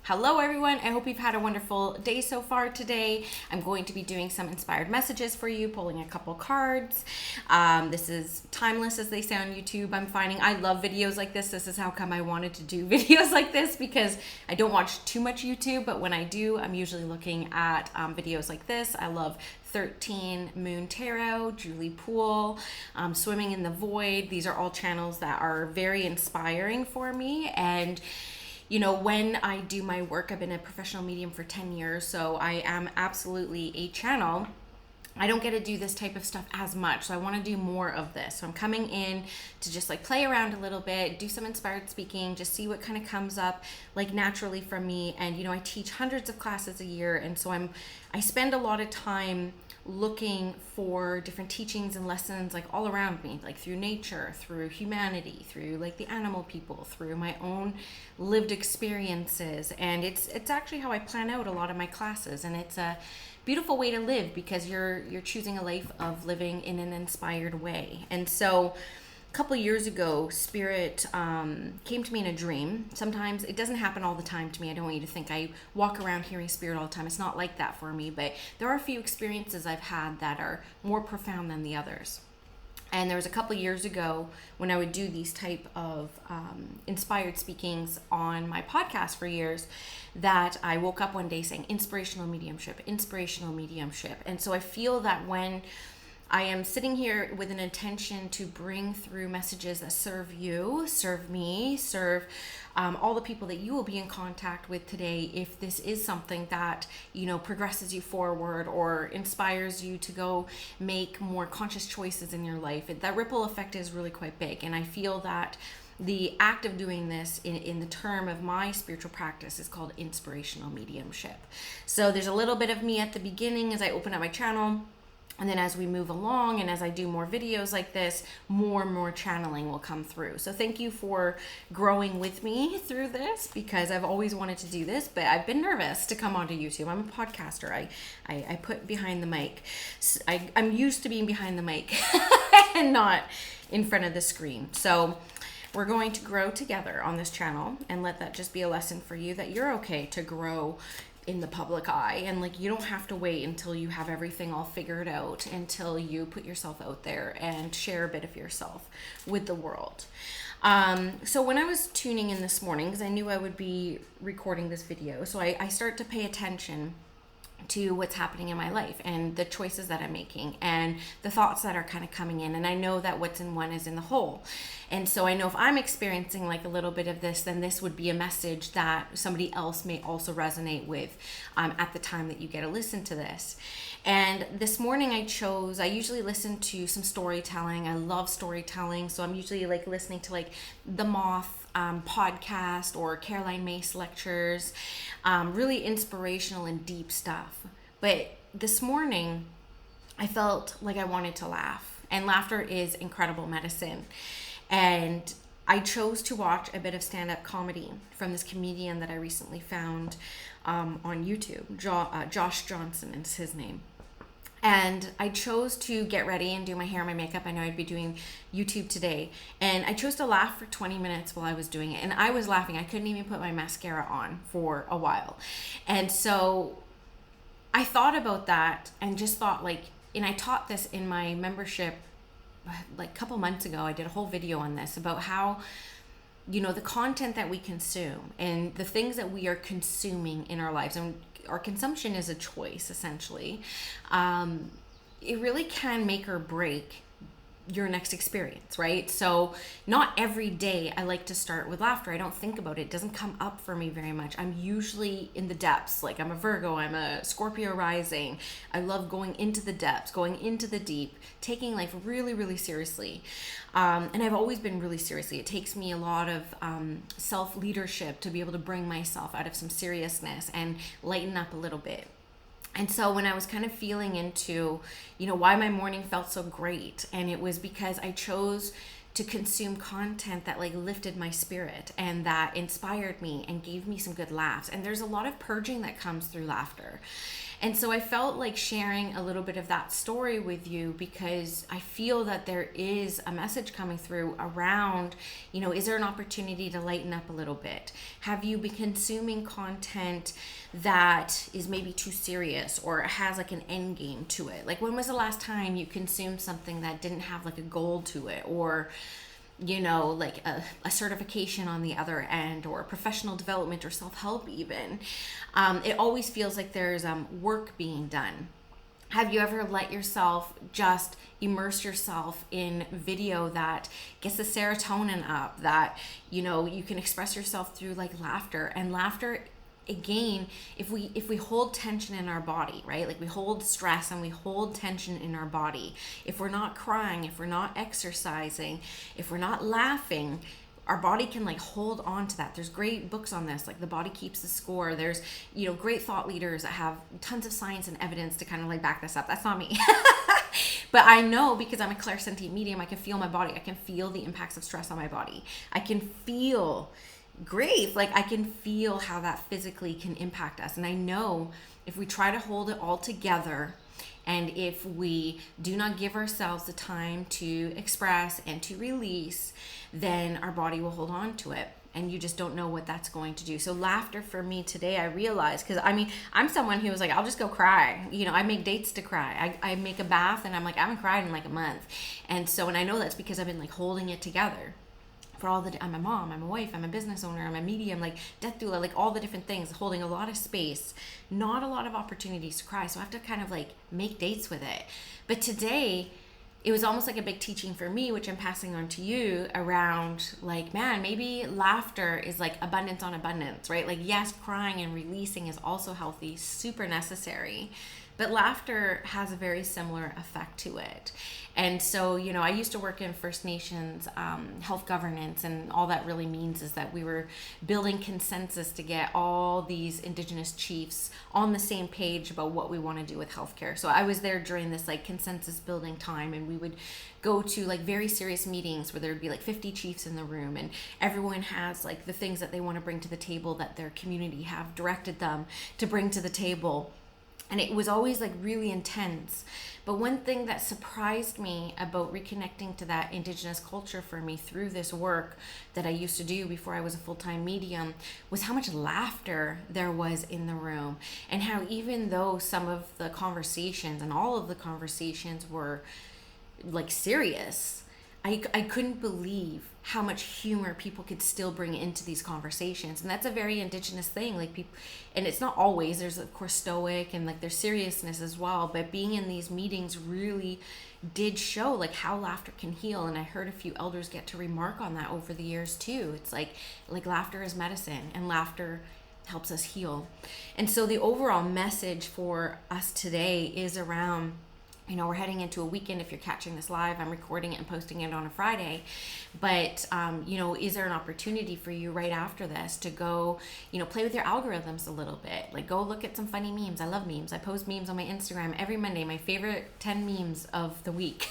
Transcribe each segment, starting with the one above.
Hello everyone, I hope you've had a wonderful day so far today. I'm going to be doing some inspired messages for you, pulling a couple cards. This is timeless, as they say on YouTube. I'm finding I love videos like this. This is how come I wanted to do videos like this, because I don't watch too much YouTube, but when I do, I'm usually looking at videos like this. I love 13 Moon Tarot, Julie Poole, Swimming in the Void. These are all channels that are very inspiring for me. And you know, when I do my work, I've been a professional medium for 10 years, so I am absolutely a channel. I don't get to do this type of stuff as much, so I want to do more of this. So I'm coming in to just like play around a little bit, do some inspired speaking, just see what kind of comes up like naturally from me. And you know, I teach hundreds of classes a year, and so I spend a lot of time looking for different teachings and lessons like all around me, like through nature, through humanity, through like the animal people, through my own lived experiences. And it's actually how I plan out a lot of my classes, and it's a beautiful way to live because you're choosing a life of living in an inspired way. And so a couple years ago, Spirit came to me in a dream. Sometimes it doesn't happen all the time to me. I don't want you to think I walk around hearing Spirit all the time. It's not like that for me, but there are a few experiences I've had that are more profound than the others. And there was a couple years ago when I would do these type of inspired speakings on my podcast for years, that I woke up one day saying inspirational mediumship. And so I feel that when I am sitting here with an intention to bring through messages that serve you, serve me, serve all the people that you will be in contact with today, if this is something that, you know, progresses you forward or inspires you to go make more conscious choices in your life, that ripple effect is really quite big. And I feel that the act of doing this in the term of my spiritual practice is called inspirational mediumship. So there's a little bit of me at the beginning as I open up my channel. And then as we move along and as I do more videos like this, more and more channeling will come through. So thank you for growing with me through this, because I've always wanted to do this, but I've been nervous to come onto YouTube. I'm a podcaster. I put behind the mic. I'm used to being behind the mic and not in front of the screen. So we're going to grow together on this channel, and let that just be a lesson for you that you're okay to grow in the public eye, and like you don't have to wait until you have everything all figured out until you put yourself out there and share a bit of yourself with the world. So when I was tuning in this morning, because I knew I would be recording this video, so I start to pay attention to what's happening in my life and the choices that I'm making and the thoughts that are kind of coming in. And I know that what's in one is in the whole. And so I know if I'm experiencing like a little bit of this, then this would be a message that somebody else may also resonate with at the time that you get to listen to this. And this morning I usually listen to some storytelling. I love storytelling. So I'm usually like listening to like The Moth podcast or Caroline Myss lectures, really inspirational and deep stuff. But this morning I felt like I wanted to laugh, and laughter is incredible medicine. And I chose to watch a bit of stand-up comedy from this comedian that I recently found on YouTube. Josh Johnson is his name. And I chose to get ready and do my hair and my makeup. I know I'd be doing YouTube today. And I chose to laugh for 20 minutes while I was doing it. And I was laughing. I couldn't even put my mascara on for a while. And so I thought about that and just thought like, and I taught this in my membership like a couple months ago. I did a whole video on this about how, you know, the content that we consume and the things that we are consuming in our lives, and our consumption is a choice essentially. It really can make or break your next experience, right? So not every day I like to start with laughter. I don't think about it. It doesn't come up for me very much. I'm usually in the depths. Like I'm a Virgo, I'm a Scorpio rising. I love going into the depths, going into the deep, taking life really, really seriously. And I've always been really seriously. It takes me a lot of self-leadership to be able to bring myself out of some seriousness and lighten up a little bit. And so when I was kind of feeling into, you know, why my morning felt so great, and it was because I chose to consume content that like lifted my spirit and that inspired me and gave me some good laughs. And there's a lot of purging that comes through laughter. And so I felt like sharing a little bit of that story with you, because I feel that there is a message coming through around, you know, is there an opportunity to lighten up a little bit? Have you been consuming content that is maybe too serious or has like an end game to it? Like, when was the last time you consumed something that didn't have like a goal to it, or you know, like a certification on the other end, or professional development or self-help even? It always feels like there's work being done. Have you ever let yourself just immerse yourself in video that gets the serotonin up, that, you know, you can express yourself through like laughter? And laughter, again, if we hold tension in our body, right? Like we hold stress and we hold tension in our body. If we're not crying, if we're not exercising, if we're not laughing, our body can like hold on to that. There's great books on this, like The Body Keeps the Score. There's, you know, great thought leaders that have tons of science and evidence to kind of like back this up. That's not me. But I know, because I'm a clairsentient medium, I can feel my body. I can feel the impacts of stress on my body. I can feel grief. Like I can feel how that physically can impact us. And I know if we try to hold it all together, and if we do not give ourselves the time to express and to release, then our body will hold on to it. And you just don't know what that's going to do. So laughter for me today, I realized, because I mean, I'm someone who was like, I'll just go cry. You know, I make dates to cry. I make a bath and I'm like, I haven't cried in like a month. And so, and I know that's because I've been like holding it together. For all the, I'm a mom, I'm a wife, I'm a business owner, I'm a medium, like death doula, like all the different things, holding a lot of space, not a lot of opportunities to cry. So I have to kind of like make dates with it. But today, it was almost like a big teaching for me, which I'm passing on to you, around like, man, maybe laughter is like abundance on abundance, right? Like, yes, crying and releasing is also healthy, super necessary. But laughter has a very similar effect to it. And so, you know, I used to work in First Nations health governance, and all that really means is that we were building consensus to get all these Indigenous chiefs on the same page about what we want to do with healthcare. So I was there during this like consensus building time, and we would go to like very serious meetings where there would be like 50 chiefs in the room, and everyone has like the things that they want to bring to the table that their community have directed them to bring to the table. And it was always like really intense. But one thing that surprised me about reconnecting to that Indigenous culture for me through this work that I used to do before I was a full-time medium was how much laughter there was in the room. And how even though some of the conversations and all of the conversations were like serious, I couldn't believe how much humor people could still bring into these conversations. And that's a very Indigenous thing. Like people, and it's not always, there's of course stoic and like there's seriousness as well, but being in these meetings really did show like how laughter can heal. And I heard a few elders get to remark on that over the years too. It's like laughter is medicine, and laughter helps us heal. And so the overall message for us today is around, you know, we're heading into a weekend. If you're catching this live, I'm recording it and posting it on a Friday. But, you know, is there an opportunity for you right after this to go, you know, play with your algorithms a little bit? Like, go look at some funny memes. I love memes. I post memes on my Instagram every Monday, my favorite 10 memes of the week.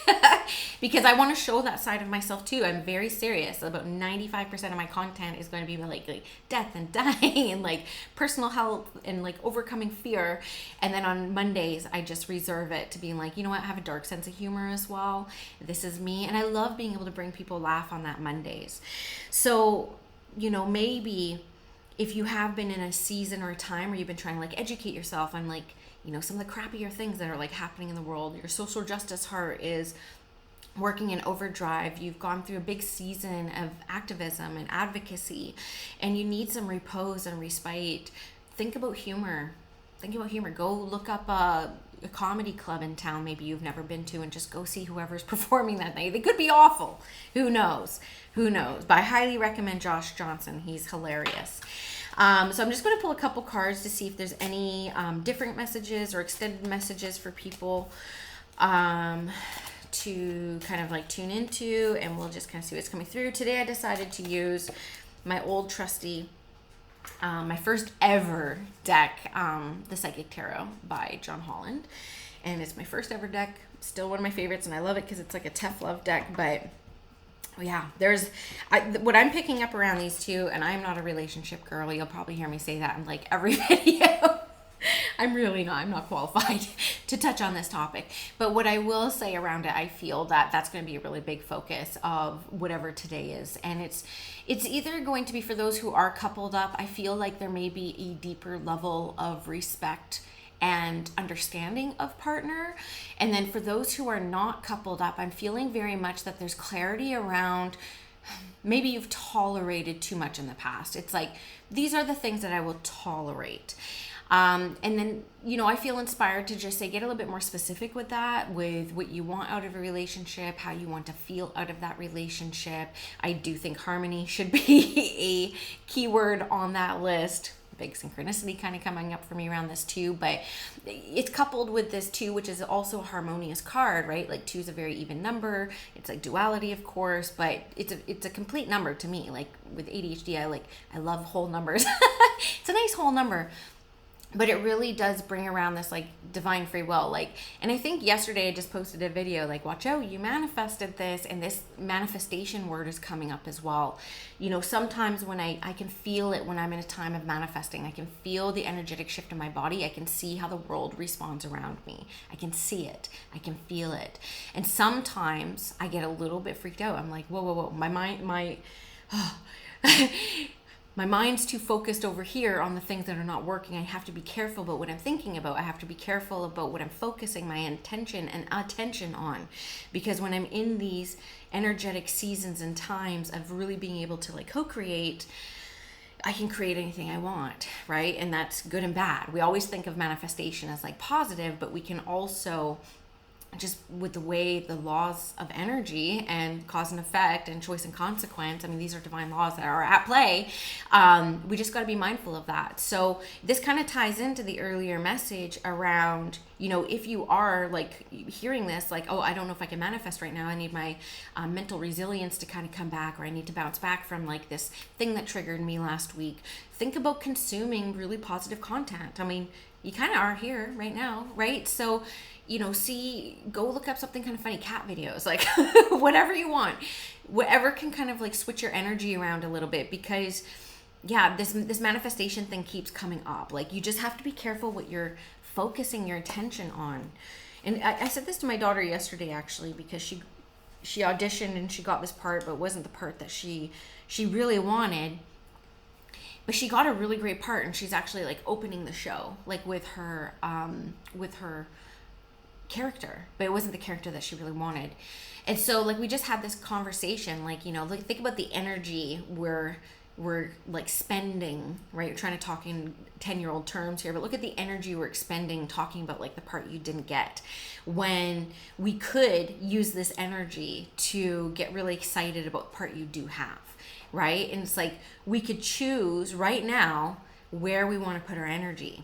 Because I want to show that side of myself too. I'm very serious. About 95% of my content is going to be like death and dying and like personal health and like overcoming fear. And then on Mondays, I just reserve it to being like, you know what, I have a dark sense of humor as well. This is me. And I love being able to bring people laugh on that Mondays. So, you know, maybe if you have been in a season or a time where you've been trying to like educate yourself on like, you know, some of the crappier things that are like happening in the world, your social justice heart is working in overdrive, you've gone through a big season of activism and advocacy, and you need some repose and respite, think about humor. Go look up a comedy club in town maybe you've never been to, and just go see whoever's performing that night. They could be awful. Who knows? But I highly recommend Josh Johnson. He's hilarious. So I'm just going to pull a couple cards to see if there's any different messages or extended messages for people to kind of like tune into, and we'll just kind of see what's coming through. Today I decided to use my old trusty, my first ever deck, the Psychic Tarot by John Holland. And it's my first ever deck, still one of my favorites, and I love it because it's like a tough love deck. But Yeah, what I'm picking up around these two, and I'm not a relationship girl. You'll probably hear me say that in like every video. I'm really not. I'm not qualified to touch on this topic. But what I will say around it, I feel that that's going to be a really big focus of whatever today is. And it's either going to be for those who are coupled up. I feel like there may be a deeper level of respect and understanding of partner. And then for those who are not coupled up, I'm feeling very much that there's clarity around maybe you've tolerated too much in the past. It's like, these are the things that I will tolerate. And then, I feel inspired to just say, get a little bit more specific with that, with what you want out of a relationship, how you want to feel out of that relationship. I do think harmony should be a keyword on that list. Big synchronicity kind of coming up for me around this too, but it's coupled with this two, which is also a harmonious card, right? Like 2 is a very even number. It's like duality, of course, but it's a complete number to me. Like with ADHD, I love whole numbers. It's a nice whole number. But it really does bring around this like divine free will. And I think yesterday I just posted a video like, watch out, you manifested this, and this manifestation word is coming up as well. Sometimes when I can feel it when I'm in a time of manifesting, I can feel the energetic shift in my body. I can see how the world responds around me. I can see it. I can feel it. And sometimes I get a little bit freaked out. I'm like, whoa. My mind's too focused over here on the things that are not working. I have to be careful about what I'm thinking about. I have to be careful about what I'm focusing my intention and attention on. Because when I'm in these energetic seasons and times of really being able to like co-create, I can create anything I want, right? And that's good and bad. We always think of manifestation as like positive, but we can also, just with the way the laws of energy and cause and effect and choice and consequence, I mean, these are divine laws that are at play. We just got to be mindful of that. So this kind of ties into the earlier message around, if you are like hearing this, like, oh, I don't know if I can manifest right now. I need my mental resilience to kind of come back, or I need to bounce back from like this thing that triggered me last week. Think about consuming really positive content. I mean, you kind of are here right now, right? So, go look up something kind of funny, cat videos, like whatever you want, whatever can kind of like switch your energy around a little bit, because this manifestation thing keeps coming up. Like, you just have to be careful what you're focusing your attention on. And I said this to my daughter yesterday, actually, because she auditioned and she got this part, but it wasn't the part that she really wanted. But she got a really great part, and she's actually like opening the show, like with her character, but it wasn't the character that she really wanted. And so like we just had this conversation, like, think about the energy we're like spending, right? We're trying to talk in 10-year-old terms here, but look at the energy we're expending talking about like the part you didn't get, when we could use this energy to get really excited about the part you do have, right? And it's like we could choose right now where we want to put our energy,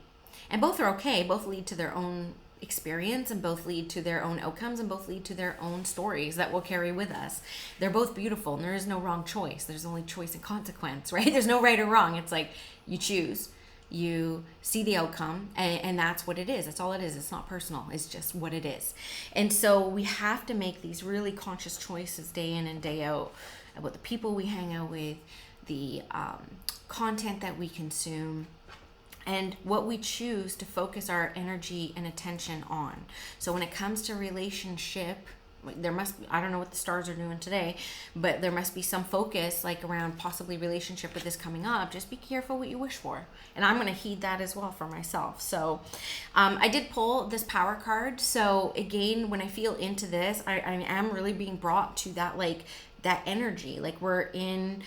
and both are okay. Both lead to their own experience, and both lead to their own outcomes, and both lead to their own stories that we'll carry with us. They're both beautiful, and there is no wrong choice. There's only choice and consequence, right? There's no right or wrong. It's like you choose, you see the outcome, and that's what it is. That's all it is. It's not personal. It's just what it is. And so we have to make these really conscious choices day in and day out about the people we hang out with, the content that we consume, and what we choose to focus our energy and attention on. So when it comes to relationship, there must be, I don't know what the stars are doing today, but there must be some focus like around possibly relationship with this coming up. Just be careful what you wish for. And I'm going to heed that as well for myself. So I did pull this power card. So again, when I feel into this, I am really being brought to that, like that energy. Like we're in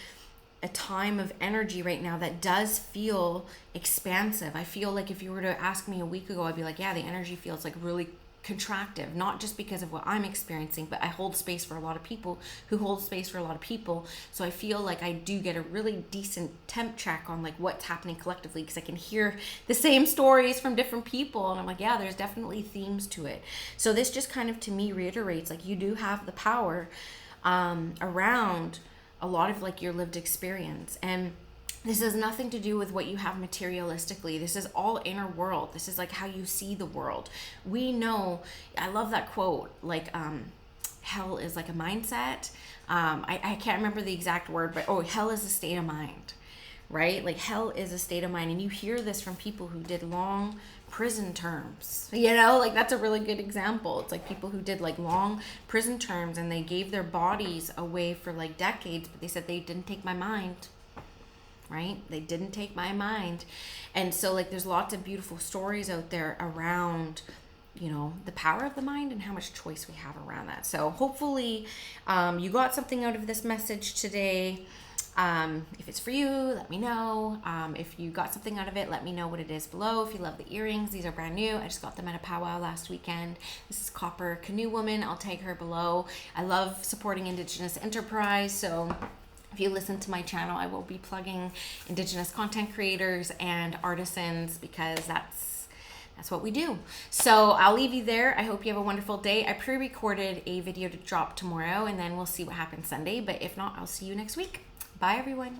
a time of energy right now that does feel expansive. I feel like if you were to ask me a week ago, I'd be like, yeah, the energy feels like really contractive, not just because of what I'm experiencing, but I hold space for a lot of people who hold space for a lot of people. So I feel like I do get a really decent temp check on like what's happening collectively, because I can hear the same stories from different people, and I'm like, yeah, there's definitely themes to it. So this just kind of to me reiterates like you do have the power around a lot of like your lived experience. And this has nothing to do with what you have materialistically. This is all inner world. This is like how you see the world. We know, I love that quote, like hell is like a mindset. I can't remember the exact word, but hell is a state of mind, right? Like hell is a state of mind. And you hear this from people who did long prison terms, you know, like that's a really good example. It's like people who did like long prison terms and they gave their bodies away for like decades, but they said they didn't take my mind, right? They didn't take my mind. And so like there's lots of beautiful stories out there around, you know, the power of the mind and how much choice we have around that. So hopefully you got something out of this message today. If it's for you, let me know. If you got something out of it, let me know what it is below. If you love the earrings, these are brand new. I just got them at a powwow last weekend. This is Copper Canoe Woman. I'll tag her below. I love supporting Indigenous enterprise. So if you listen to my channel, I will be plugging Indigenous content creators and artisans because that's what we do. So I'll leave you there. I hope you have a wonderful day. I pre-recorded a video to drop tomorrow and then we'll see what happens Sunday. But if not, I'll see you next week. Bye, everyone.